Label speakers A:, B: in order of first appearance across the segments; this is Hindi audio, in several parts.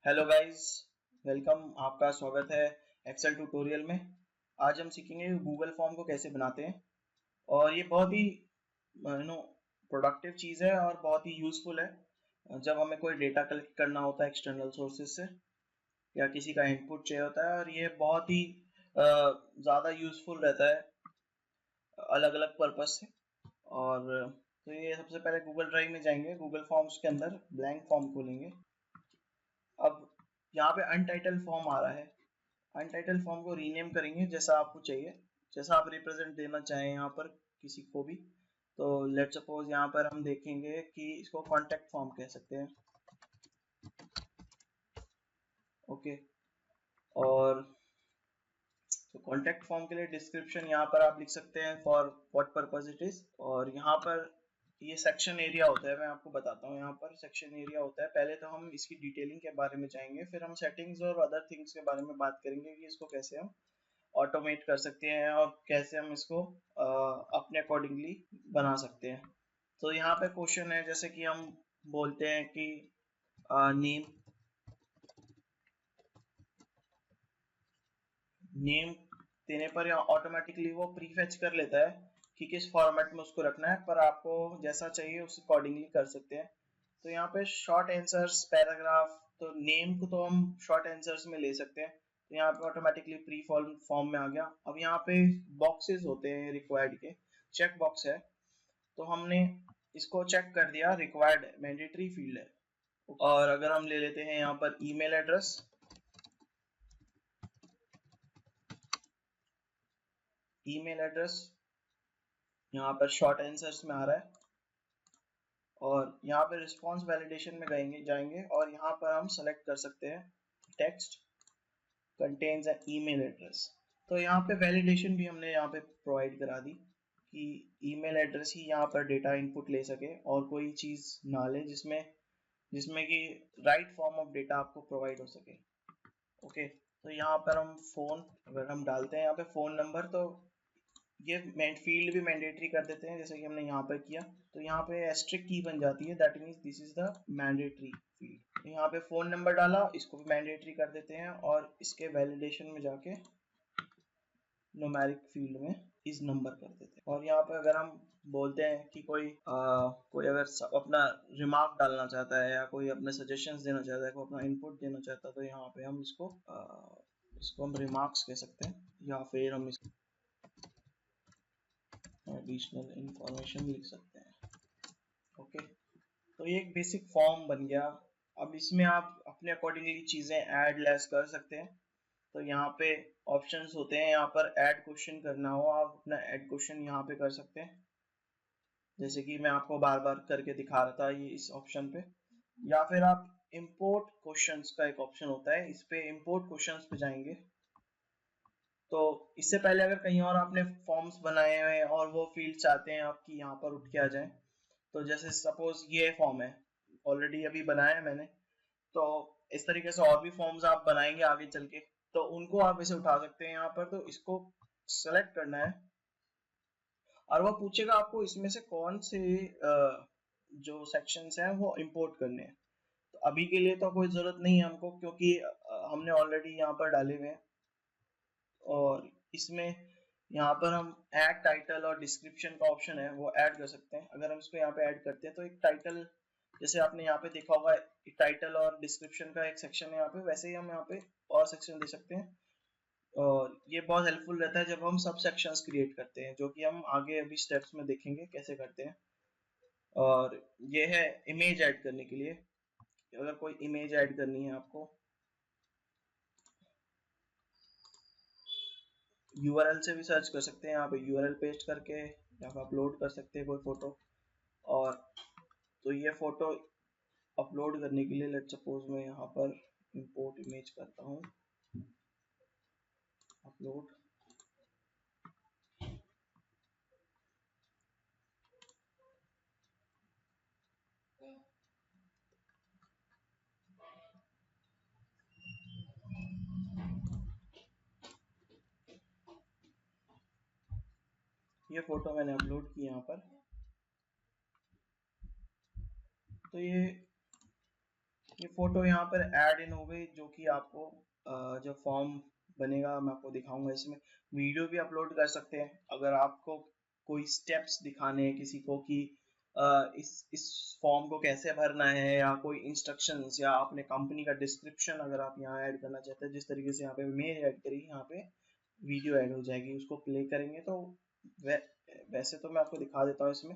A: Hello guys, welcome. आपका स्वागत है एक्सेल ट्यूटोरियल में। आज हम सीखेंगे गूगल फॉर्म को कैसे बनाते हैं और ये बहुत ही प्रोडक्टिव चीज़ है और बहुत ही यूज़फुल है जब हमें कोई डेटा कलेक्ट करना होता है एक्सटर्नल सोर्सेज से या किसी का इनपुट चाहिए होता है। और ये बहुत ही ज़्यादा यूज़फुल रहता है अलग अलग पर्पज से। और तो ये सबसे पहले गूगल ड्राइव में जाएंगे, गूगल फॉर्म्स के अंदर ब्लैंक फॉर्म खोलेंगे। अब यहाँ पे अनटाइटल फॉर्म आ रहा है, अनटाइटल फॉर्म को रीनेम करेंगे जैसा आपको चाहिए, जैसा आप रिप्रेजेंट देना चाहें यहाँ पर किसी को भी। तो लेट सपोज यहाँ पर हम देखेंगे कि इसको कॉन्टेक्ट फॉर्म कह सकते हैं। ओके, और तो कॉन्टेक्ट फॉर्म के लिए डिस्क्रिप्शन यहाँ पर आप लिख सकते हैं for what purpose it is. और यहाँ पर ये सेक्शन एरिया होता है, मैं आपको बताता हूँ। यहाँ पर सेक्शन एरिया होता है। पहले तो हम इसकी डिटेलिंग के बारे में जाएंगे, फिर हम सेटिंग्स और अदर थिंग्स के बारे में बात करेंगे कि इसको कैसे हम ऑटोमेट कर सकते हैं और कैसे हम इसको अपने अकॉर्डिंगली बना सकते हैं। तो यहाँ पे क्वेश्चन है, जैसे कि हम बोलते हैं कि नेम देने पर ऑटोमेटिकली वो प्रीफेच कर लेता है कि किस फॉर्मेट में उसको रखना है, पर आपको जैसा चाहिए उस अकॉर्डिंगली कर सकते हैं। तो यहाँ पे शॉर्ट आंसर्स, पैराग्राफ, तो नेम को तो हम शॉर्ट आंसर्स में ले सकते हैं। तो यहाँ पे ऑटोमेटिकली प्री फॉर्म में आ गया। अब यहाँ पे बॉक्सेस होते हैं रिक्वायर्ड के, चेक बॉक्स है, तो हमने इसको चेक कर दिया, रिक्वायर्ड मैंडेटरी फील्ड है। और अगर हम ले लेते हैं यहाँ पर ईमेल एड्रेस, ईमेल एड्रेस यहाँ पर शॉर्ट आंसर्स में आ रहा है। और यहाँ पे रिस्पॉन्स वैलिडेशन में जाएंगे और यहाँ पर हम सेलेक्ट कर सकते हैं text contains an email address. तो यहाँ पे वैलिडेशन भी हमने यहाँ पे प्रोवाइड करा दी कि ईमेल एड्रेस ही यहाँ पर डेटा इनपुट ले सके और कोई चीज़ ना ले जिसमें जिसमें कि राइट फॉर्म ऑफ डेटा आपको प्रोवाइड हो सके। ओके, तो यहाँ पर हम फोन अगर हम डालते हैं यहाँ पे फ़ोन नंबर, तो ये फील्ड भी मैंडेटरी कर देते हैं जैसे कि हमने यहाँ पर किया। तो यहाँ पे एस्ट्रिक की बन जाती है, that means this is the mandatory field. तो यहाँ पे फ़ोन नंबर डाला, इसको भी मैंडेटरी कर देते हैं और इसके वैलिडेशन में जाके न्यूमेरिक फील्ड में इस नंबर कर देते हैं। और यहाँ पे अगर हम बोलते हैं कि कोई अगर अपना रिमार्क डालना चाहता है या कोई अपने सजेशंस देना चाहता है, कोई अपना इनपुट देना चाहता है, तो यहाँ पे हम इसको हम रिमार्क्स कह सकते हैं या फिर हम एडिशनल इंफॉर्मेशन लिख सकते हैं। ओके, तो ये एक बेसिक फॉर्म बन गया। अब इसमें आप अपने अकॉर्डिंगली चीज़ें ऐड लेस कर सकते हैं। तो यहाँ पे ऑप्शंस होते हैं, यहाँ पर ऐड क्वेश्चन करना हो आप अपना ऐड क्वेश्चन यहाँ पे कर सकते हैं, जैसे कि मैं आपको बार बार करके दिखा रहा था ये इस ऑप्शन पे। या फिर आप इंपोर्ट क्वेश्चंस का एक ऑप्शन होता है, इस पे इंपोर्ट क्वेश्चंस पे जाएंगे। तो इससे पहले अगर कहीं और आपने फॉर्म्स बनाए हुए हैं और वो फील्ड चाहते हैं आपकी यहाँ पर उठ के आ जाए, तो जैसे सपोज ये फॉर्म है, ऑलरेडी अभी बनाया है मैंने, तो इस तरीके से और भी फॉर्म्स आप बनाएंगे आगे चल के, तो उनको आप इसे उठा सकते हैं यहाँ पर। तो इसको सेलेक्ट करना है और वो पूछेगा आपको इसमें से कौन से जो सेक्शंस हैं वो इंपोर्ट करने हैं। तो अभी के लिए तो कोई जरूरत नहीं है हमको, क्योंकि हमने ऑलरेडी यहाँ पर डाले हुए हैं। और इसमें यहाँ पर हम ऐड टाइटल और डिस्क्रिप्शन का ऑप्शन है, वो ऐड कर सकते हैं। अगर हम इसको यहाँ पे ऐड करते हैं तो एक टाइटल, जैसे आपने यहाँ पे देखा होगा टाइटल और डिस्क्रिप्शन का एक सेक्शन है यहाँ पे, वैसे ही हम यहाँ पे और सेक्शन दे सकते हैं। और ये बहुत हेल्पफुल रहता है जब हम सब सेक्शंस क्रिएट करते हैं, जो कि हम आगे अभी स्टेप्स में देखेंगे कैसे करते हैं। और ये है इमेज ऐड करने के लिए, अगर कोई इमेज ऐड करनी है आपको, यूआरएल से भी सर्च कर सकते हैं, यहाँ पे यूआरएल पेस्ट करके यहाँ पे अपलोड कर सकते हैं कोई फोटो। और तो ये फोटो अपलोड करने के लिए लेट सपोज मैं यहाँ पर इंपोर्ट इमेज करता हूँ, अपलोड। ये फोटो मैंने अपलोड की यहाँ पर। तो ये ये फोटो यहाँ पर ऐड इन हो गई, जो कि आपको जो फॉर्म बनेगा मैं आपको दिखाऊंगा। इसमें वीडियो भी अपलोड कर सकते हैं अगर आपको कोई स्टेप्स दिखाने हैं किसी को कि इस फॉर्म को कैसे भरना है, या कोई इंस्ट्रक्शंस, या अपने कंपनी का डिस्क्रिप्शन अगर आप यहाँ ऐड करना चाहते हैं। जिस तरीके से यहाँ पे मेल ऐड करी, यहाँ पे वीडियो ऐड हो जाएगी, उसको प्ले करेंगे तो वैसे तो मैं आपको दिखा देता हूँ इसमें।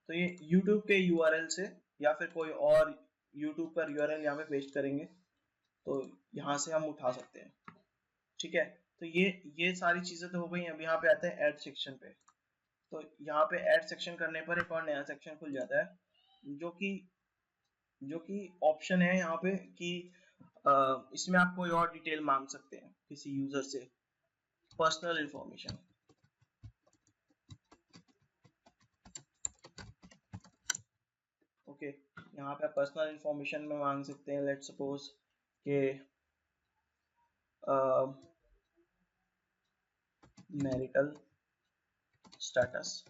A: तो ये YouTube के URL से या फिर कोई और YouTube पर URL यहाँ पे पेस्ट करेंगे तो यहाँ से हम उठा सकते हैं। ठीक है, तो ये सारी चीजें तो हो गई। अब यहाँ पे आते हैं ऐड सेक्शन पे। तो यहाँ पे ऐड सेक्शन करने पर एक और नया सेक्शन खुल जाता है, जो कि ऑप्शन है यहाँ पे कि इसमें आप कोई और डिटेल मांग सकते हैं किसी यूजर से, पर्सनल इंफॉर्मेशन। ओके, यहाँ पे पर्सनल इंफॉर्मेशन में मांग सकते हैं, लेट्स सपोज के marital status,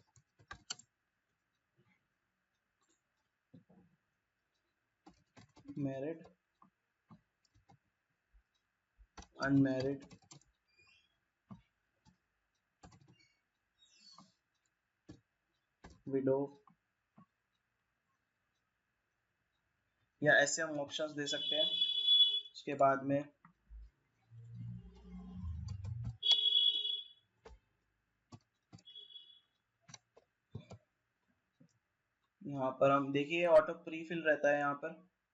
A: married, unmarried, window, या ऐसे हम ऑप्शंस दे सकते हैं। उसके बाद में यहाँ पर हम देखिए ऑटो प्री फिल रहता है यहाँ पर।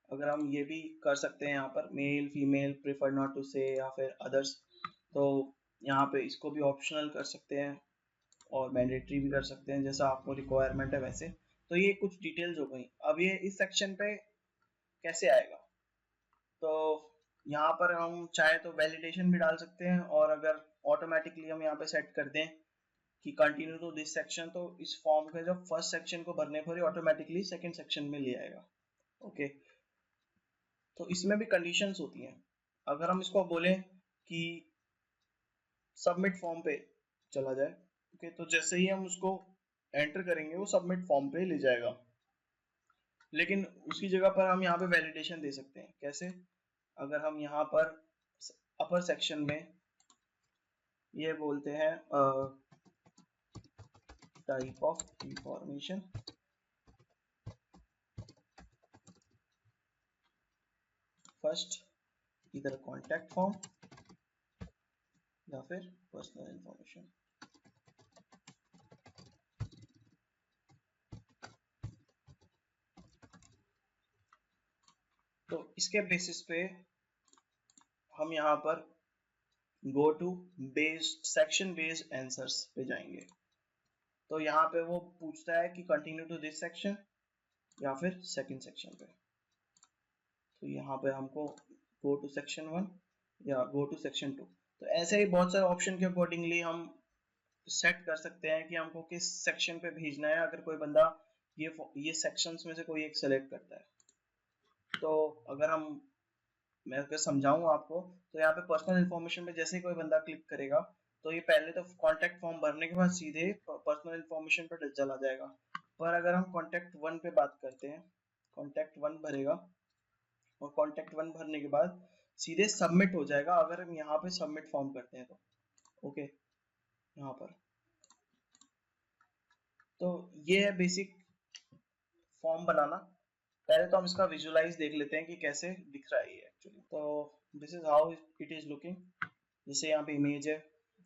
A: अगर हम ये भी कर सकते हैं यहाँ पर male female prefer not to say या फिर अदर्स, तो यहाँ पे इसको भी ऑप्शनल कर सकते हैं और मैंडेटरी भी कर सकते हैं जैसा आपको रिक्वायरमेंट है वैसे। तो ये कुछ डिटेल्स हो गई। अब ये इस सेक्शन पे कैसे आएगा, तो यहाँ पर हम चाहे तो वैलिडेशन भी डाल सकते हैं, और अगर ऑटोमेटिकली हम यहाँ पे सेट कर दें कि कंटिन्यू टू दिस सेक्शन, तो इस फॉर्म के जो फर्स्ट सेक्शन को भरने पर ही ऑटोमेटिकली सेकंड सेक्शन में ले आएगा। ओके, तो इसमें भी कंडीशंस होती हैं। अगर हम इसको बोलें कि सबमिट फॉर्म पे चला जाए, ओके, तो जैसे ही हम उसको एंटर करेंगे वो सबमिट फॉर्म पे ले जाएगा। लेकिन उसकी जगह पर हम यहाँ पे वैलिडेशन दे सकते हैं। कैसे? अगर हम यहाँ पर अपर सेक्शन में ये बोलते हैं टाइप ऑफ इंफॉर्मेशन, फर्स्ट इधर कॉन्टैक्ट फॉर्म या फिर पर्सनल इंफॉर्मेशन। तो इसके बेसिस पे हम यहाँ पर go to based section based answers पे जाएंगे। तो यहाँ पे वो पूछता है कि कंटिन्यू टू दिस सेक्शन या फिर सेकंड सेक्शन पे। तो यहाँ पे हमको गो टू सेक्शन 1 या गो टू सेक्शन 2। तो ऐसे ही बहुत सारे ऑप्शन के अकॉर्डिंगली हम सेट कर सकते हैं कि हमको किस सेक्शन पे भेजना है। अगर कोई बंदा ये सेक्शंस में से कोई एक सेलेक्ट करता है, तो अगर मैं अगर समझाऊं आपको, तो यहाँ पे पर्सनल इंफॉर्मेशन पे जैसे ही कोई बंदा क्लिक करेगा, तो ये पहले तो कॉन्टैक्ट फॉर्म भरने के बाद सीधे पर्सनल इंफॉर्मेशन पर चला जाएगा। पर अगर हम कॉन्टैक्ट 1 पे बात करते हैं, कॉन्टैक्ट 1 भरेगा, और कॉन्टैक्ट 1 भरने के बाद सीधे सबमिट हो जाएगा अगर हम यहाँ पे सबमिट फॉर्म करते हैं तो। ओके, यहाँ पर तो ये है बेसिक फॉर्म बनाना। पहले तो हम इसका विजुअलाइज देख लेते हैं कि कैसे दिख रहा है ये एक्चुअली। तो this is how it is looking. जैसे यहाँ पे इमेज है,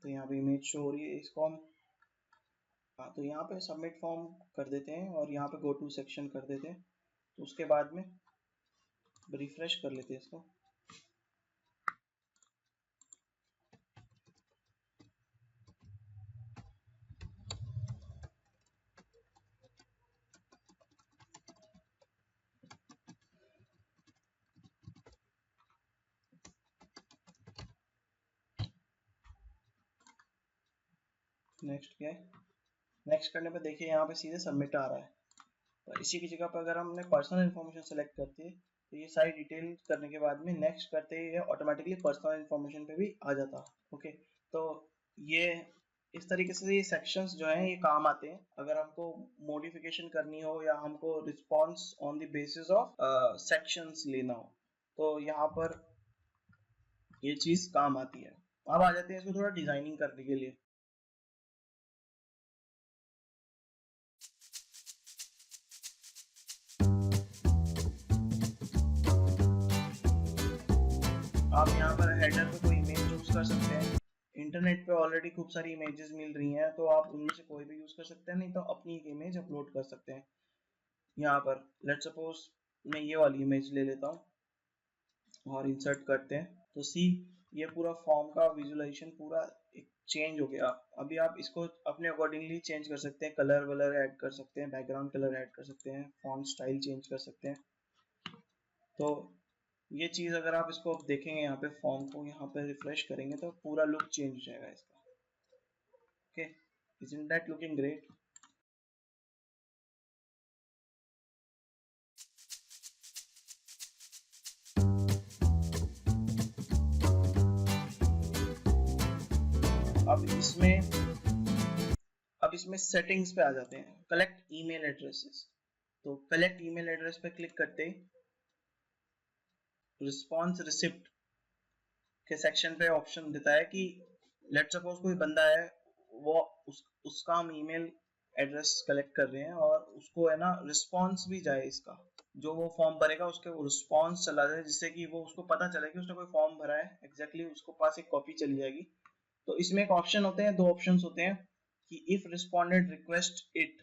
A: तो यहाँ पे इमेज शो हो रही है इसको हम, हाँ, तो यहाँ पे सबमिट फॉर्म कर देते हैं और यहाँ पे गो टू सेक्शन कर देते हैं। तो उसके बाद में रिफ्रेश कर लेते हैं इसको। नेक्स्ट क्या है? नेक्स्ट करने पर देखिए यहाँ पे सीधे सबमिट आ रहा है। तो इसी की जगह पर अगर हमने पर्सनल इन्फॉर्मेशन सेलेक्ट करती है, तो ये सारी डिटेल करने के बाद में नेक्स्ट करते ही ऑटोमेटिकली पर्सनल इन्फॉर्मेशन पे भी आ जाता। ओके, तो ये इस तरीके से ये सेक्शंस जो हैं ये काम आते हैं अगर हमको मॉडिफिकेशन करनी हो या हमको response on the basis of sections लेना हो। तो यहाँ पर ये चीज काम आती है। अब आ जाते हैं इसको थोड़ा डिजाइनिंग करने के लिए। आप यहाँ पर हेडर पे कोई इमेज चूज कर सकते हैं। इंटरनेट पे ऑलरेडी खूब सारी इमेजेस मिल रही हैं, तो आप उनमें से कोई भी यूज कर सकते हैं, नहीं तो अपनी एक इमेज अपलोड कर सकते हैं। यहाँ पर लेट्स सपोज मैं ये वाली इमेज ले लेता हूँ और इंसर्ट करते हैं, तो सी ये पूरा फॉर्म का विजुअलाइजेशन पूरा चेंज हो गया। अभी आप इसको अपने अकॉर्डिंगली चेंज कर सकते हैं, कलर वलर ऐड कर सकते हैं, बैकग्राउंड कलर ऐड कर सकते हैं, फॉन्ट स्टाइल चेंज कर सकते हैं। तो ये चीज अगर आप इसको देखेंगे यहाँ पे फॉर्म को यहाँ पे रिफ्रेश करेंगे तो पूरा लुक चेंज हो जाएगा इसका। Okay, isn't that looking great? अब इसमें सेटिंग्स पे आ जाते हैं, कलेक्ट ईमेल एड्रेसेस। तो कलेक्ट ईमेल एड्रेस पे क्लिक करते ही रिस्पॉन्स रिसिप्ट के सेक्शन पे ऑप्शन देता है कि लेट्स सपोज कोई बंदा है, वो उसका हम ईमेल एड्रेस कलेक्ट कर रहे हैं और उसको है ना रिस्पॉन्स भी जाए, इसका जो वो फॉर्म भरेगा उसके वो रिस्पॉन्स चला जाए, जिससे कि वो उसको पता चले कि उसने कोई फॉर्म भरा है, एग्जैक्टली उसको पास एक कॉपी चली जाएगी। तो इसमें एक ऑप्शन होते हैं, दो ऑप्शंस होते हैं कि if respondent request it,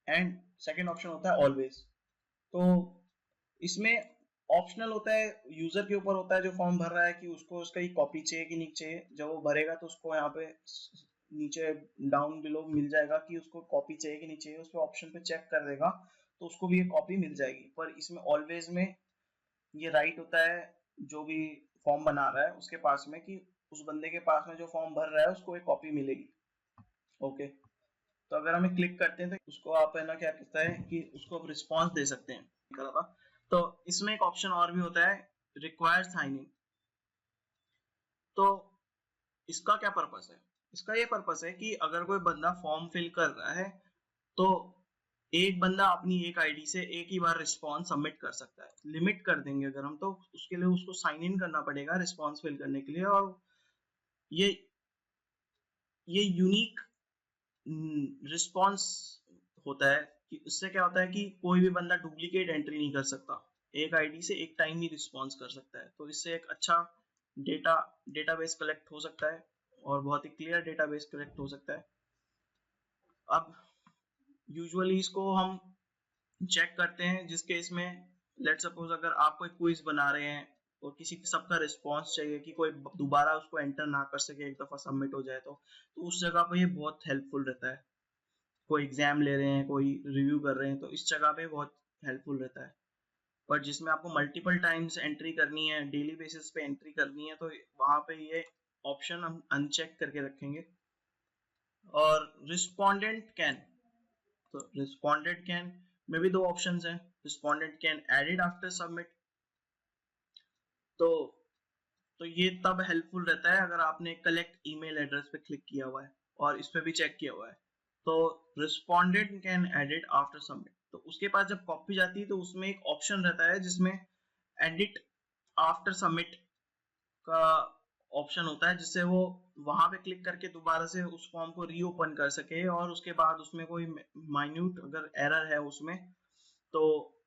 A: and second option होता है ऑलवेज। तो इसमें ऑप्शनल होता है, यूजर के ऊपर होता है जो फॉर्म भर रहा है कि उसको उसका ही कॉपी चाहिए कि नहीं चाहिए। जब वो भरेगा तो उसको यहाँ पे नीचे डाउन बिलो मिल जाएगा कि उसको कॉपी चाहिए कि नहीं चाहिए, उस पर ऑप्शन पे चेक कर देगा तो उसको भी ये कॉपी मिल जाएगी। पर इसमें ऑलवेज में ये राइट होता है जो भी फॉर्म बना रहा है उसके पास में, कि उस बंदे के पास में जो फॉर्म भर रहा है उसको एक कॉपी मिलेगी। ओके, तो अगर हमें क्लिक करते हैं तो उसको आप है ना क्या कहता है कि उसको आप रिस्पॉन्स दे सकते हैं। तो इसमें एक ऑप्शन और भी होता है, रिक्वायर्ड साइनिंग। तो इसका क्या पर्पस है? इसका ये पर्पस है कि अगर कोई बंदा फॉर्म फिल कर रहा है तो एक बंदा अपनी एक आईडी से एक ही बार रिस्पॉन्स सबमिट कर सकता है। लिमिट कर देंगे अगर हम, तो उसके लिए उसको साइन इन करना पड़ेगा रिस्पॉन्स फिल करने के लिए। और ये यूनिक रिस्पॉन्स होता है कि उससे क्या होता है कि कोई भी बंदा डुप्लीकेट एंट्री नहीं कर सकता, एक आईडी से एक टाइम ही रिस्पॉन्स कर सकता है। तो इससे एक अच्छा डेटाबेस कलेक्ट हो सकता है और बहुत ही क्लियर डेटाबेस कलेक्ट हो सकता है। अब यूजुअली इसको हम चेक करते हैं जिस केस में लेट सपोज अगर आप कोई क्विज बना रहे हैं और किसी सबका रिस्पॉन्स चाहिए कि कोई दोबारा उसको एंटर ना कर सके, एक दफा सबमिट हो जाए, तो उस जगह पे ये बहुत हेल्पफुल रहता है। कोई एग्जाम ले रहे हैं, कोई रिव्यू कर रहे हैं, तो इस जगह पे बहुत हेल्पफुल रहता है। पर जिसमें आपको मल्टीपल टाइम्स एंट्री करनी है, डेली बेसिस पे एंट्री करनी है, तो वहां पे ये ऑप्शन हम अनचेक करके रखेंगे। और रिस्पोंडेंट कैन, तो रिस्पोंडेंट कैन में भी दो ऑप्शंस हैं, respondent can edit after submit. तो ये तब हेल्पफुल रहता है अगर आपने कलेक्ट ईमेल एड्रेस पे क्लिक किया हुआ है और इस पे भी चेक किया हुआ है। तो respondent can edit after submit, तो उसके पास जब कॉपी जाती है तो उसमें एक ऑप्शन रहता है जिसमें एडिट आफ्टर सबमिट का ऑप्शन होता है, जिससे वो वहां पे क्लिक करके दोबारा से उस फॉर्म को रीओपन कर सके और उसके बाद उसमें कोई माइन्यूट अगर एरर है उसमें तो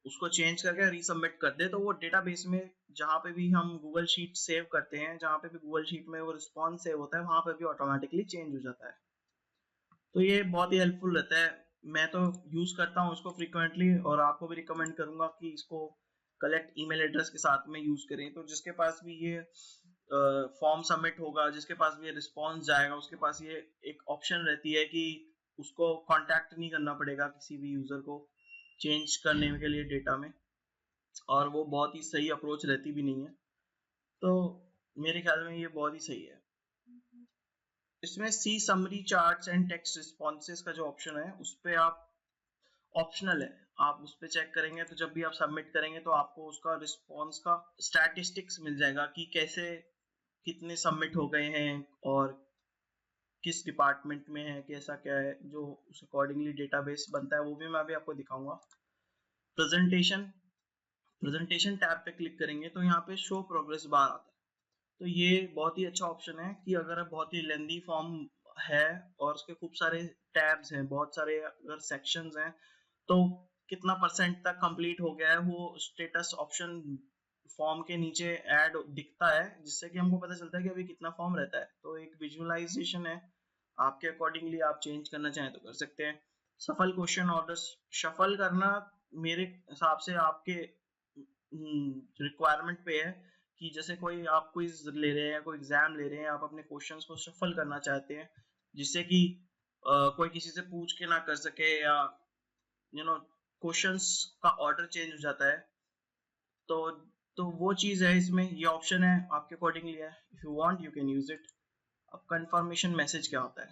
A: उसको चेंज करके रीसबमिट कर दे। तो वो डेटाबेस में जहाँ पे भी हम गूगल शीट सेव करते हैं, जहाँ पे भी गूगल शीट में वो रिस्पॉन्स सेव होता है, वहां पे भी ऑटोमेटिकली चेंज हो जाता है। तो ये बहुत ही हेल्पफुल रहता है। मैं तो यूज करता हूँ इसको फ्रीक्वेंटली और आपको भी रिकमेंड करूंगा कि इसको कलेक्ट ईमेल एड्रेस के साथ में यूज करें। तो जिसके पास भी ये फॉर्म सबमिट होगा, जिसके पास भी ये रिस्पॉन्स जाएगा, उसके पास ये एक ऑप्शन रहती है कि उसको कांटेक्ट नहीं करना पड़ेगा किसी भी यूजर को चेंज करने के लिए डेटा में, और वो बहुत ही सही अप्रोच रहती भी नहीं है। तो मेरे ख्याल में ये बहुत ही सही है। इसमें see summary charts and text responses का जो ऑप्शन है उस पे आप, ऑप्शनल है, आप उस पे चेक करेंगे तो जब भी आप सबमिट करेंगे तो आपको उसका रिस्पॉन्स का स्टैटिस्टिक्स मिल जाएगा कि कैसे कितने सबमिट हो गए हैं और किस डिपार्टमेंट में है, कैसा क्या है, जो उस अकॉर्डिंगली डेटाबेस बनता है वो भी मैं अभी आपको दिखाऊंगा। प्रेजेंटेशन प्रेजेंटेशन टैब पे क्लिक करेंगे तो यहाँ पे शो प्रोग्रेस बार आता है। तो ये बहुत ही अच्छा ऑप्शन है कि अगर बहुत ही लेंदी फॉर्म है और उसके खूब सारे टैब्स हैं, बहुत सारे अगर सेक्शंस हैं, तो कितना परसेंट तक कंप्लीट हो गया है वो स्टेटस ऑप्शन फॉर्म के नीचे ऐड दिखता है, जिससे कि हमको पता चलता है कि अभी कितना फॉर्म रहता है। तो एक विजुअलाइजेशन है, आपके अकॉर्डिंगली आप चेंज करना चाहें तो कर सकते हैं। सफल क्वेश्चन ऑर्डर शफल करना मेरे हिसाब से आपके रिक्वायरमेंट पे है कि जैसे कोई आप क्विज ले रहे हैं, कोई एग्जाम ले रहे हैं, आप अपने क्वेश्चंस को शफल करना चाहते हैं जिससे कि कोई किसी से पूछ के ना कर सके, या क्वेश्चंस का ऑर्डर चेंज हो जाता है। तो वो चीज है इसमें, ये ऑप्शन है आपके अकॉर्डिंगली है, if you want you can use it. अब कंफर्मेशन मैसेज क्या होता है?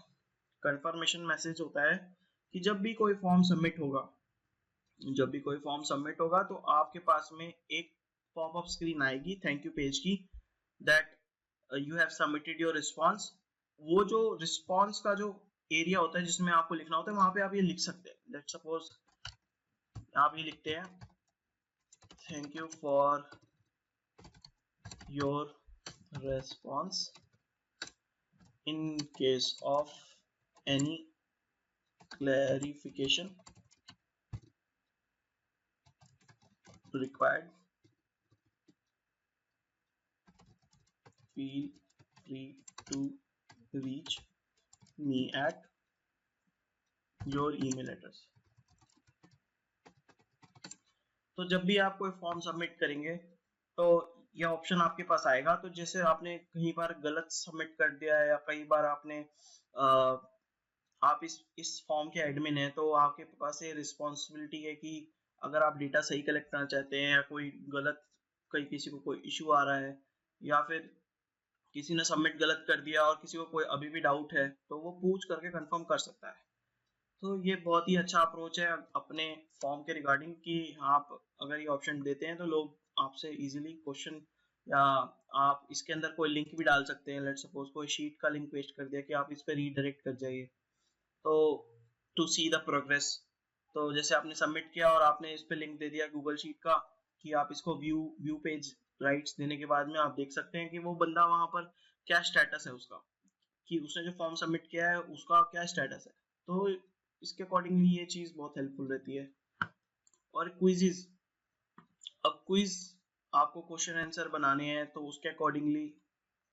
A: कंफर्मेशन मैसेज होता है कि जब भी कोई फॉर्म सबमिट होगा, तो आपके पास में एक पॉपअप स्क्रीन आएगी थैंक यू पेज की, that you have submitted your response. वो जो रिस्पॉन्स का जो एरिया होता है जिसमें आपको लिखना होता है, वहां पे आप ये लिख सकते हैं। लेट्स सपोज आप ये लिखते हैं, thank you for your response. In case of any clarification required, feel free to reach me at your email address. तो जब भी आप कोई फॉर्म सबमिट करेंगे तो यह ऑप्शन आपके पास आएगा। तो जैसे आपने कई बार गलत सबमिट कर दिया है, या कई बार आपने आप इस फॉर्म के एडमिन है, तो आपके पास ये रिस्पॉन्सिबिलिटी है कि अगर आप डेटा सही कलेक्ट करना चाहते हैं, या कोई गलत किसी को कोई इशू आ रहा है, या फिर किसी ने सबमिट गलत कर दिया और किसी को कोई अभी भी डाउट है, तो वो पूछ करके कंफर्म कर सकता है। तो ये बहुत ही अच्छा अप्रोच है अपने फॉर्म के रिगार्डिंग कि आप अगर ये ऑप्शन देते हैं तो लोग आपसे इजीली क्वेश्चन, या आप इसके अंदर कोई लिंक भी डाल सकते हैं। लेट्स सपोज कोई शीट का लिंक पेस्ट कर दिया कि आप इस पर रीडायरेक्ट कर जाइए, तो टू सी द प्रोग्रेस। तो जैसे आपने सबमिट किया और आपने इस पे लिंक दे दिया गूगल शीट का कि आप इसको व्यू पेज राइट्स देने के बाद में आप देख सकते हैं कि वो बंदा वहां पर क्या स्टेटस है उसका, कि उसने जो फॉर्म सबमिट किया है उसका क्या स्टेटस है। तो इसके अकॉर्डिंगली ये चीज बहुत हेल्पफुल रहती है। और क्विज़िज, अब क्विज आपको क्वेश्चन आंसर बनाने हैं तो उसके अकॉर्डिंगली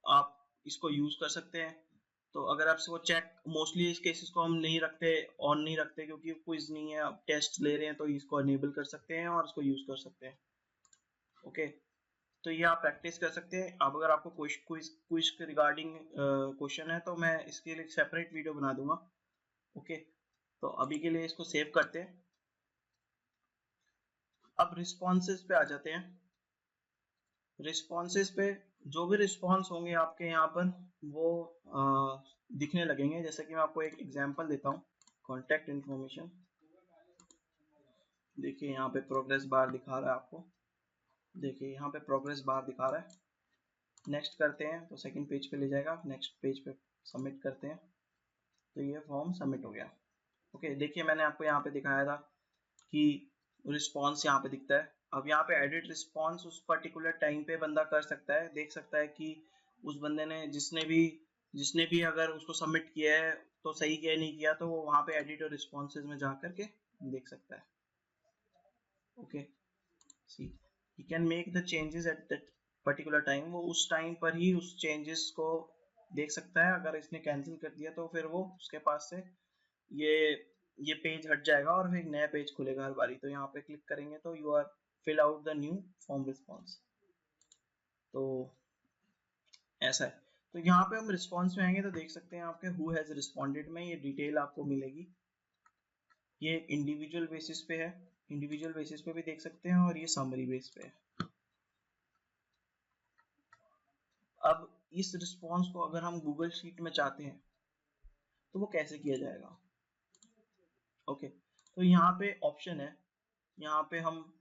A: आप इसको यूज कर सकते हैं। तो अगर आप इसको चेक, मोस्टली इस केसेस को हम नहीं रखते, ऑन नहीं रखते, क्योंकि क्विज नहीं है, आप टेस्ट ले रहे हैं, तो इसको अनेबल कर सकते हैं और इसको यूज कर सकते हैं। ओके, तो ये आप प्रैक्टिस कर सकते हैं। अब अगर आपको क्विज के रिगार्डिंग क्वेश्चन है तो मैं इसके लिए सेपरेट वीडियो बना दूंगा। ओके, तो अभी के लिए इसको सेव करते हैं। अब रिस्पॉन्सेज पे आ जाते हैं। रिस्पॉन्सेज पे जो भी रिस्पॉन्स होंगे आपके यहाँ पर वो दिखने लगेंगे। जैसे कि मैं आपको एक एग्जांपल देता हूँ, कॉन्टैक्ट इन्फॉर्मेशन। देखिए यहाँ पे प्रोग्रेस बार दिखा रहा है आपको, देखिए यहाँ पे प्रोग्रेस बार दिखा रहा है। नेक्स्ट करते हैं तो सेकंड पेज पे ले जाएगा, नेक्स्ट पेज पे सबमिट करते हैं तो ये फॉर्म सबमिट हो गया। ओके, देखिए मैंने आपको यहाँ पे दिखाया था कि रिस्पॉन्स यहाँ पे दिखता है। अब यहाँ पे एडिट रिस्पॉन्स उस पर्टिकुलर टाइम पे बंदा कर सकता है, देख सकता है कि उस बंदे ने जिसने भी अगर उसको सबमिट किया है तो सही किया नहीं किया, तो वो वहाँ पे एडिट और रिस्पॉन्सेज में जा करके देख सकता है। Okay, see he can make the changes at that particular time, वो उस टाइम पर ही उस चेंजेस को देख सकता है। अगर इसने कैंसिल कर दिया तो फिर वो उसके पास से ये ये पेज हट जाएगा और फिर एक नया पेज खुलेगा हर बारी। तो यहाँ पे क्लिक करेंगे तो you are fill out the new form response. तो ऐसा है। तो यहाँ पे हम रिस्पॉन्स में आएंगे तो देख सकते हैं आपके हु हैज रिस्पॉन्डेड में ये डिटेल आपको मिलेगी। ये इंडिविजुअल बेसिस पे है, इंडिविजुअल बेसिस पे भी देख सकते हैं, और ये समरी बेस पे है। अब इस रिस्पॉन्स को अगर हम गूगल शीट में चाहते हैं तो वो कैसे किया जाएगा? ओके, तो यहाँ पे ऑप्शन है, यहाँ पे हम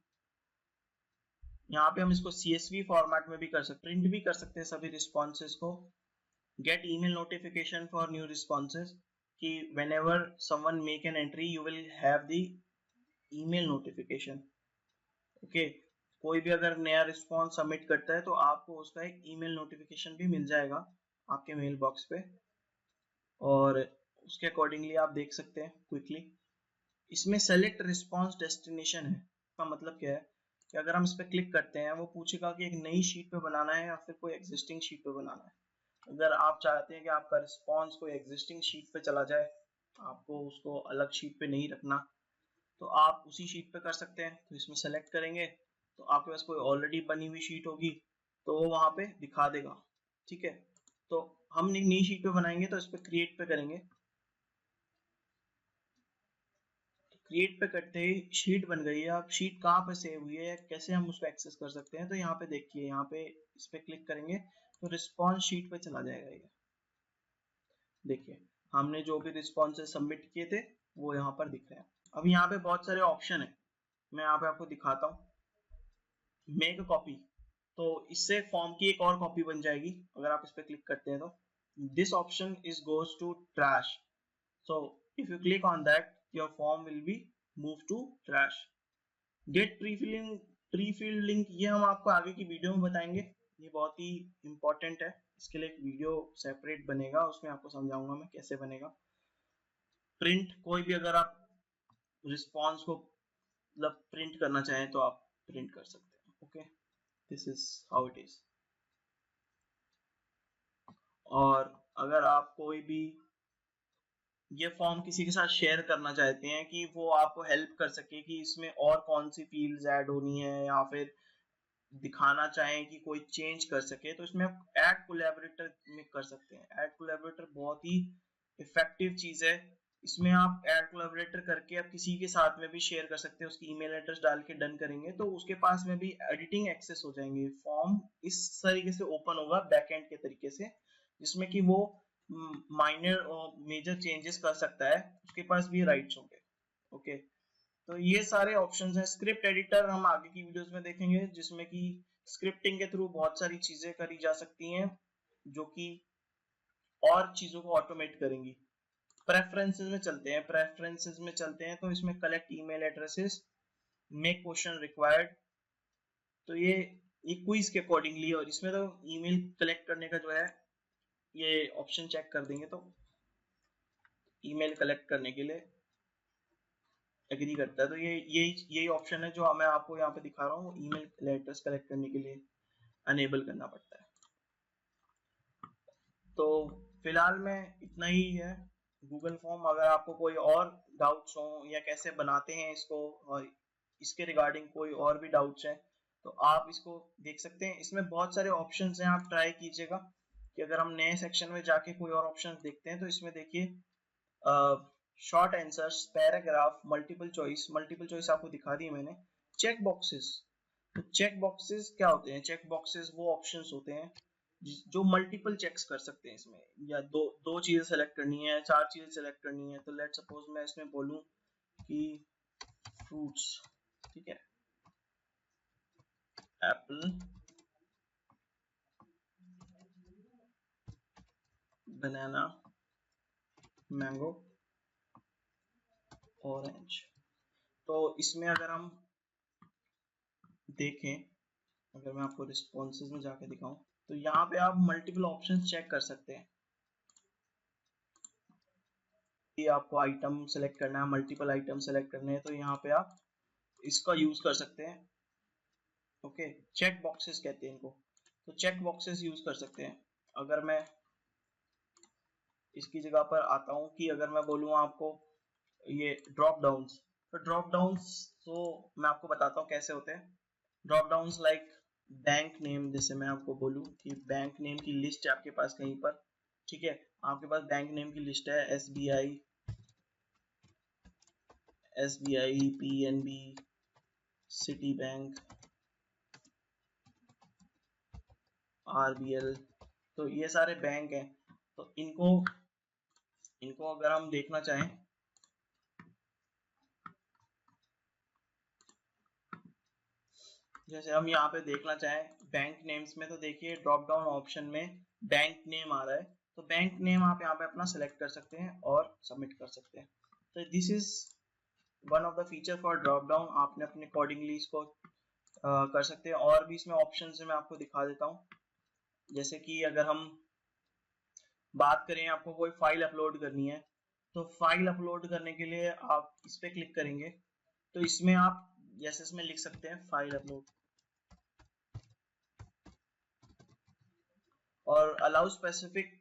A: इसको CSV फॉर्मेट में भी कर सकते हैं, प्रिंट भी कर सकते हैं सभी रिस्पॉन्सेज को। Gate email notification for new responses, कि whenever someone make an entry you will have the email notification. Okay, कोई भी अगर नया रिस्पॉन्स सबमिट करता है तो आपको उसका एक ईमेल नोटिफिकेशन भी मिल जाएगा आपके मेल बॉक्स पे, और उसके अकॉर्डिंगली आप देख सकते हैं क्विकली। इसमें सेलेक्ट रिस्पॉन्स डेस्टिनेशन है, इसका मतलब क्या है कि अगर हम इस पर क्लिक करते हैं वो पूछेगा कि एक नई शीट पे बनाना है या फिर कोई एग्जिस्टिंग शीट पे बनाना है। अगर आप चाहते हैं कि आपका रिस्पॉन्स कोई एग्जिस्टिंग शीट पे चला जाए, आपको उसको अलग शीट पे नहीं रखना, तो आप उसी शीट पे कर सकते हैं। तो इसमें सेलेक्ट करेंगे तो आपके पास कोई ऑलरेडी बनी हुई शीट होगी तो वो वहां पे दिखा देगा, ठीक है। तो हम नई शीट पे बनाएंगे तो इस पे क्रिएट पे करेंगे, क्रिएट पे करते ही शीट बन गई है। अब शीट कहाँ पे सेव हुई है, कैसे हम उसको एक्सेस कर सकते हैं, तो यहाँ पे देखिए, यहाँ पे इस पे क्लिक करेंगे तो रिस्पॉन्स शीट पे चला जाएगा। ये देखिए हमने जो भी रिस्पॉन्सेज सबमिट किए थे वो यहाँ पर दिख रहे हैं। अब यहाँ पे बहुत सारे ऑप्शन है, मैं यहाँ पे आपको दिखाता हूँ। मेक कॉपी, तो इससे फॉर्म की एक और कॉपी बन जाएगी अगर आप इस पे क्लिक करते हैं तो। This option is goes to trash, so if you click on that your form will be moved to trash. Get pre-filled link, ये हम आपको आगे की वीडियो में बताएंगे, ये बहुत ही इंपॉर्टेंट है। इसके लिए एक वीडियो सेपरेट बनेगा, उसमें आपको समझाऊंगा मैं कैसे बनेगा। प्रिंट, कोई भी अगर आप रिस्पॉन्स को मतलब प्रिंट करना चाहें तो आप प्रिंट कर सकते हैं। Okay, this is how it is. और अगर आप कोई भी ये फॉर्म किसी के साथ शेयर करना चाहते हैं कि वो आपको हेल्प कर सके कि इसमें और कौन सी फील्ड्स ऐड होनी है, या फिर दिखाना चाहें कि कोई चेंज कर सके, तो इसमें आप ऐड कोलैबोरेटर में कर सकते हैं। ऐड कोलैबोरेटर बहुत ही इफेक्टिव चीज है। इसमें आप ऐड कोलैबोरेटर करके आप किसी के साथ में भी शेयर कर सकते हैं, उसकी ईमेल एड्रेस डाल के डन करेंगे तो उसके पास में भी एडिटिंग एक्सेस हो जाएंगे। फॉर्म इस तरीके से ओपन होगा बैकएंड के तरीके से, जिसमें कि वो माइनर और मेजर चेंजेस कर सकता है, उसके पास भी राइट्स होंगे। ओके, तो ये सारे ऑप्शंस हैं। स्क्रिप्ट एडिटर हम आगे की वीडियोस में देखेंगे, जिसमें कि स्क्रिप्टिंग के थ्रू बहुत सारी चीजें करी जा सकती हैं जो कि और चीजों को ऑटोमेट करेंगी। प्रेफरेंसेस में चलते हैं, तो इसमें collect email addresses, make question required, तो ये क्विज के अकॉर्डिंगली, और इसमें तो ईमेल कलेक्ट करने का जो है ये ऑप्शन चेक कर देंगे तो ईमेल कलेक्ट करने के लिए एग्री करता है, तो ये यही ऑप्शन है जो मैं आपको यहाँ पे दिखा रहा हूँ। ईमेल एड्रेस कलेक्ट करने के लिए अनेबल करना पड़ता है। तो फिलहाल में इतना ही है गूगल फॉर्म। अगर आपको कोई और डाउट्स हो या कैसे बनाते हैं इसको और इसके रिगार्डिंग कोई और भी डाउट्स हैं तो आप इसको देख सकते हैं। इसमें बहुत सारे ऑप्शंस हैं, आप ट्राई कीजिएगा कि अगर हम नए सेक्शन में जाके कोई और ऑप्शन देखते हैं तो इसमें देखिए short answers, paragraph, multiple choice आपको दिखा दी मैंने। चेक बॉक्सेस, तो चेक बॉक्सेस क्या होते हैं? चेक बॉक्सेस वो ऑप्शंस होते हैं जो मल्टीपल चेक्स कर सकते हैं इसमें, या दो चीजें सेलेक्ट करनी है, चार चीजें सेलेक्ट करनी है। तो लेट सपोज मैं इसमें बोलूं कि फ्रूट्स, ठीक है, एप्पल, बनाना, मैंगो, ऑरेंज। तो इसमें अगर हम देखें, अगर मैं आपको रिस्पॉन्सेज में जाके दिखाऊं तो यहाँ पे आप मल्टीपल ऑप्शंस चेक कर सकते हैं कि आपको आइटम सेलेक्ट करना है, मल्टीपल आइटम सेलेक्ट करने हैं, तो यहाँ पे आप इसका यूज कर सकते हैं। ओके, चेक बॉक्सेस कहते हैं इनको, तो चेक बॉक्सेस यूज कर सकते हैं। अगर मैं इसकी जगह पर आता हूँ कि अगर मैं बोलूँ आपको ये ड्रॉप डाउन्स, तो ड्रॉप डाउन्स तो मैं आपको बताता हूँ कैसे होते हैं। Drop downs like bank name, जैसे मैं आपको बोलूँ कि बैंक नेम की लिस्ट है आपके पास कहीं पर, ठीक है, आपके पास बैंक नेम की लिस्ट है, SBI, PNB, city bank, RBL, तो ये सारे बैंक हैं। तो इनको अगर हम देखना चाहें, जैसे हम यहाँ पे देखना चाहें बैंक नेम्स में, तो देखिए ड्रॉप डाउन ऑप्शन में बैंक नेम आ रहा है, तो बैंक नेम आप यहाँ पे अपना सेलेक्ट कर सकते हैं और सबमिट कर सकते हैं। तो this is one of the feature for drop down, आपने अपने अकॉर्डिंगली इसको कर सकते हैं। और भी इसमें ऑप्शन है, मैं आपको दिखा देता हूँ। जैसे कि अगर हम बात करें, आपको कोई फाइल अपलोड करनी है, तो फाइल अपलोड करने के लिए आप इस पे क्लिक करेंगे, तो इसमें आप जैसे इसमें लिख सकते हैं फाइल अपलोड और allow specific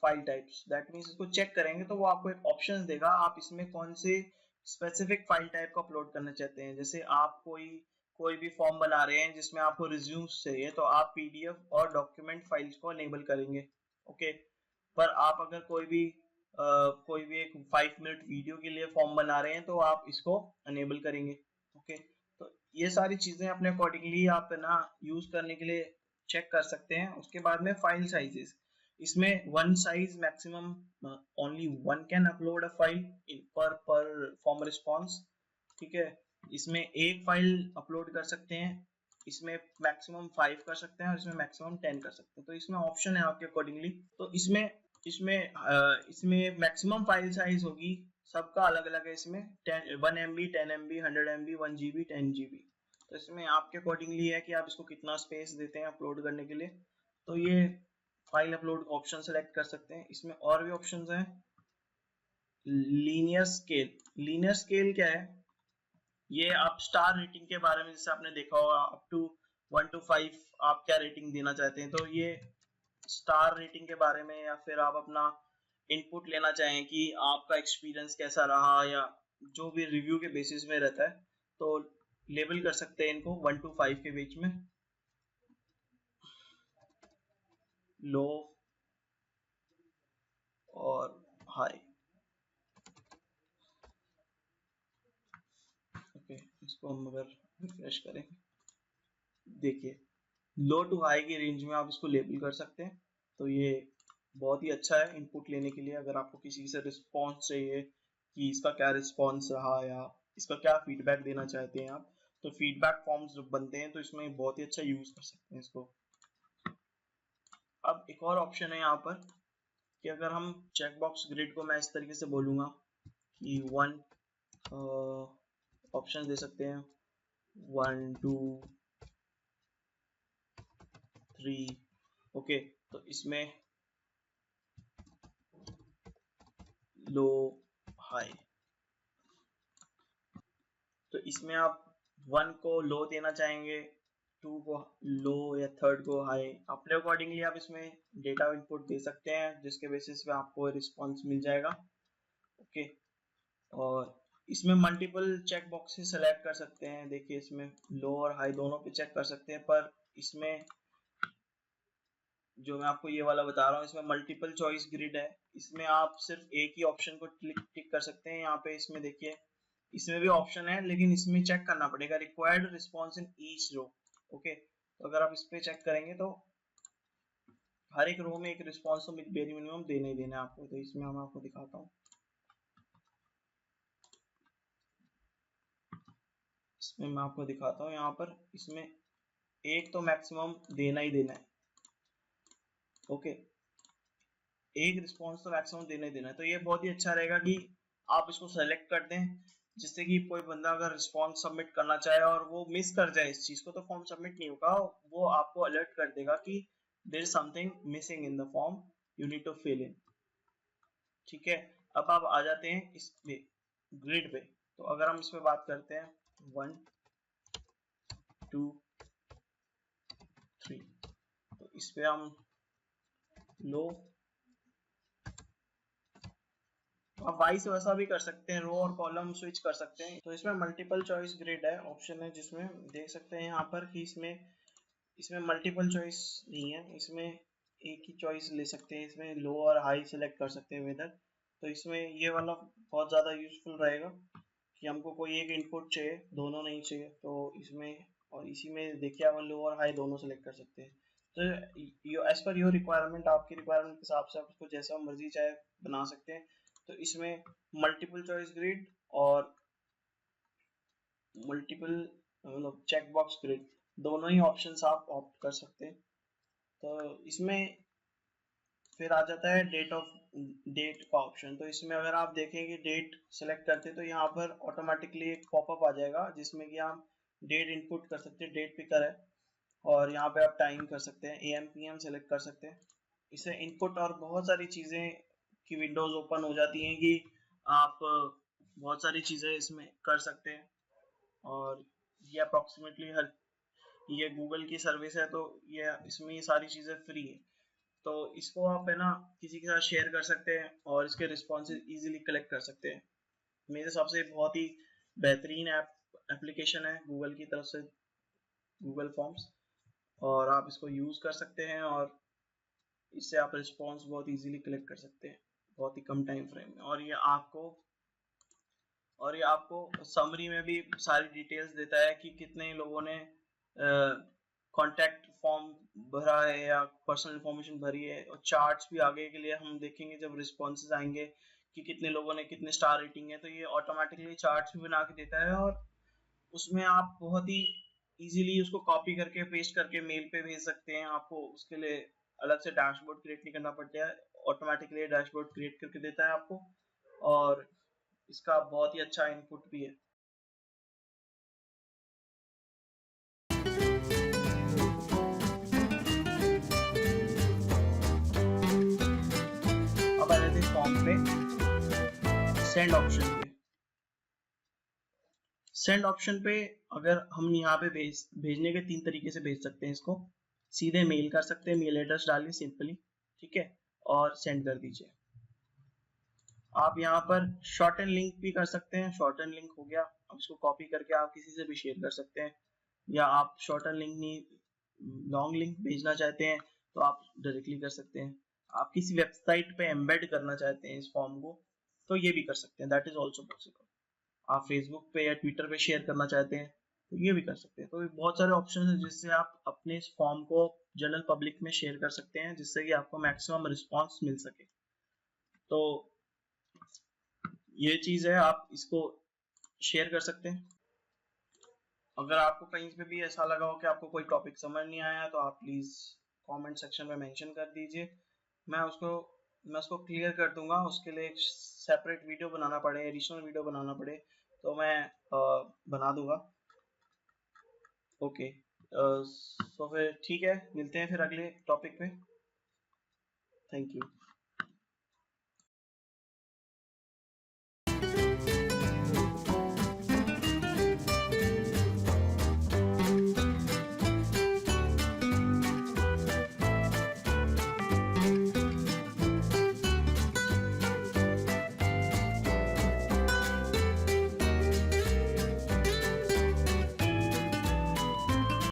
A: file types, that means इसको चेक करेंगे तो वो आपको एक ऑप्शन देगा, आप इसमें कौन से स्पेसिफिक फाइल टाइप को अपलोड करना चाहते हैं। जैसे आप कोई भी फॉर्म बना रहे हैं जिसमें आपको रिज्यूम्स चाहिए, तो आप पीडीएफ और डॉक्यूमेंट फाइल्स को अनेबल करेंगे। ओके, पर आप अगर कोई भी एक 5 मिनट वीडियो के लिए फॉर्म बना रहे हैं तो आप इसको अनेबल करेंगे। ओके, तो ये सारी चीजें अपने अकॉर्डिंगली आप ना यूज करने के लिए चेक कर सकते हैं। उसके बाद में फाइल साइजेस, इसमें one size maximum only one can upload a file पर फॉर्म रिस्पॉन्स। ठीक है, इसमें एक फाइल अपलोड कर सकते हैं, इसमें मैक्सिमम 5 कर सकते हैं और इसमें मैक्सिमम 10 कर सकते हैं। तो इसमें ऑप्शन है आपके अकॉर्डिंगली। तो इसमें मैक्सिमम फाइल साइज होगी, सबका अलग अलग है। इसमें 1 MB 10 MB 100 MB 1 GB 10 GB। तो इसमें आपके अकॉर्डिंगली है कि आप इसको कितना स्पेस देते हैं अपलोड करने के लिए। तो ये फाइल अपलोड ऑप्शन सेलेक्ट कर सकते हैं। इसमें और भी ऑप्शन हैं। लीनियर स्केल, लीनियर स्केल क्या है, ये आप स्टार रेटिंग के बारे में जैसे आपने देखा होगा, अप टू 1 to 5 आप क्या रेटिंग देना चाहते हैं, तो ये स्टार रेटिंग के बारे में, या फिर आप अपना इनपुट लेना चाहें कि आपका एक्सपीरियंस कैसा रहा, या जो भी रिव्यू के बेसिस में रहता है, तो लेबल कर सकते हैं इनको 1 to 5 के बीच में। लो और हाई। ओके, इसको हम अगर रिफ्रेश करें, देखिए लो टू हाई की रेंज में आप इसको लेबल कर सकते हैं। तो ये बहुत ही अच्छा है इनपुट लेने के लिए। अगर आपको किसी से रिस्पॉन्स चाहिए कि इसका क्या रिस्पॉन्स रहा या इसका क्या फीडबैक देना चाहते हैं आप, तो फीडबैक फॉर्म्स बनते हैं, तो इसमें बहुत ही अच्छा यूज कर सकते हैं इसको। अब एक और ऑप्शन है यहाँ पर कि अगर हम चेकबॉक्स ग्रिड को मैं इस तरीके से बोलूँगा कि 1 ऑप्शन दे सकते हैं 1 2 3। ओके, तो इसमें लो हाई, तो इसमें आप 1 को लो देना चाहेंगे, 2 को लो या थर्ड को हाई, अपने अकॉर्डिंगली आप इसमें डेटा इनपुट दे सकते हैं जिसके बेसिस पे आपको रिस्पॉन्स मिल जाएगा। ओके, और इसमें मल्टीपल चेक बॉक्सेस सेलेक्ट कर सकते हैं। देखिए इसमें लो और हाई दोनों पे चेक कर सकते हैं, पर इसमें जो मैं आपको ये वाला बता रहा हूँ, इसमें मल्टीपल चॉइस ग्रिड है। इसमें आप सिर्फ एक ही ऑप्शन को टिक कर सकते हैं। यहाँ पे इसमें देखिए, इसमें भी ऑप्शन है, लेकिन इसमें चेक करना पड़ेगा required response in each row. Okay, तो अगर आप इस पे चेक करेंगे तो हर एक रो में एक रिस्पॉन्स तो वेरी मिनिमम देना ही देना है आपको। तो इसमें मैं आपको दिखाता हूँ, इसमें मैं आपको दिखाता हूँ यहाँ पर, इसमें एक तो मैक्सिमम देना ही देना है। ओके, एक रिस्पॉन्स तो मैक्सिमम देना ही देना है। तो ये बहुत ही अच्छा रहेगा कि आप इसको सेलेक्ट कर दें, जिससे कि कोई बंदा अगर रिस्पॉन्स सबमिट करना चाहे और वो मिस कर जाए इस चीज को, तो फॉर्म सबमिट नहीं होगा, वो आपको अलर्ट कर देगा कि there is something missing in the form, you need to fill in. ठीक है, अब आप आ जाते हैं इस पे ग्रिड पे। तो अगर हम इस पे बात करते हैं 1 2 3, तो इस पे हम लो, आप वाइस वैसा भी कर सकते हैं, रो और कॉलम स्विच कर सकते हैं। तो इसमें मल्टीपल चॉइस ग्रिड है ऑप्शन है, जिसमें देख सकते हैं यहाँ पर कि इसमें मल्टीपल चॉइस नहीं है, इसमें एक ही चॉइस ले सकते हैं। इसमें लो और हाई सेलेक्ट कर सकते हैं वेदर। तो इसमें ये वाला बहुत ज़्यादा यूजफुल रहेगा कि हमको कोई एक इनपुट चाहिए, दोनों नहीं चाहिए, तो इसमें और इसी में देखिए आप लो और हाई दोनों सेलेक्ट कर सकते हैं। तो एज पर योर रिक्वायरमेंट, आपकी रिक्वायरमेंट के हिसाब से आप उसको जैसा मर्जी चाहे बना सकते हैं। तो इसमें मल्टीपल चॉइस ग्रिड और मल्टीपल मतलब चेक बॉक्स ग्रिड, दोनों ही ऑप्शंस आप ऑप्ट कर सकते हैं। तो इसमें फिर आ जाता है डेट का ऑप्शन। तो इसमें अगर आप देखें कि डेट सेलेक्ट करते हैं तो यहाँ पर ऑटोमेटिकली एक पॉपअप आ जाएगा जिसमें कि आप डेट इनपुट कर सकते हैं, डेट पिकर है, और यहाँ पे आप टाइम कर सकते हैं, AM PM सेलेक्ट कर सकते हैं। इसे इनपुट और बहुत सारी चीज़ें की विंडोज ओपन हो जाती हैं कि आप बहुत सारी चीज़ें इसमें कर सकते हैं। और ये अप्रॉक्सीमेटली हर, ये गूगल की सर्विस है तो ये इसमें ये सारी चीज़ें फ्री है, तो इसको आप है ना किसी के साथ शेयर कर सकते हैं और इसके रिस्पॉन्सेज इजीली कलेक्ट कर सकते हैं। मेरे हिसाब से बहुत ही बेहतरीन एप्लीकेशन है गूगल की तरफ से, गूगल फॉर्म्स, और आप इसको यूज़ कर सकते हैं और इससे आप रिस्पॉन्स बहुत इजीली कलेक्ट कर सकते हैं बहुत ही कम टाइम फ्रेम में। और ये आपको समरी में भी सारी डिटेल्स देता है कि कितने लोगों ने कॉन्टैक्ट फॉर्म भरा है या पर्सनल इन्फॉर्मेशन भरी है, और चार्ट्स भी आगे के लिए हम देखेंगे जब रिस्पॉन्सेज आएंगे कि कितने लोगों ने कितने स्टार रेटिंग है, तो ये ऑटोमेटिकली चार्ट्स भी बना के देता है, और उसमें आप बहुत ही इजीली उसको कॉपी करके पेस्ट करके मेल पे भेज सकते हैं। आपको उसके लिए अलग से डैशबोर्ड क्रिएट नहीं करना पड़ता है, ऑटोमेटिकली डैशबोर्ड क्रिएट करके देता है आपको, और इसका बहुत ही अच्छा इनपुट भी है। अब आ जाते हैं फॉर्म पे, सेंड ऑप्शन पे। सेंड ऑप्शन पे अगर हम यहाँ पे भेजने के 3 तरीके से भेज सकते हैं इसको। सीधे मेल कर सकते हैं, मेल एड्रेस डालिए सिंपली, ठीक है, और सेंड कर दीजिए। आप यहाँ पर शॉर्ट एंड लिंक भी कर सकते हैं, शॉर्ट एंड लिंक हो गया, अब इसको कॉपी करके आप किसी से भी शेयर कर सकते हैं, या आप शॉर्ट एंड लिंक नहीं लॉन्ग लिंक भेजना चाहते हैं तो आप डायरेक्टली कर सकते हैं। आप किसी वेबसाइट पे एम्बेड करना चाहते हैं इस फॉर्म को तो ये भी कर सकते हैं, दैट इज ऑल्सो पॉसिबल। आप फेसबुक पे या ट्विटर पे शेयर करना चाहते हैं तो ये भी कर सकते हैं। तो बहुत सारे ऑप्शन हैं जिससे आप अपने इस फॉर्म को जनरल पब्लिक में शेयर कर सकते हैं, जिससे कि आपको मैक्सिमम रिस्पॉन्स मिल सके। तो ये चीज है, आप इसको शेयर कर सकते हैं। अगर आपको कहीं पे भी ऐसा लगा हो कि आपको कोई टॉपिक समझ नहीं आया तो आप प्लीज कमेंट सेक्शन में मेंशन कर दीजिए, मैं उसको क्लियर कर दूंगा। उसके लिए एक सेपरेट वीडियो बनाना पड़े, एडिशनल वीडियो बनाना पड़े तो मैं बना दूंगा। ओके, तो फिर ठीक है, मिलते हैं फिर अगले टॉपिक पे। Thank you.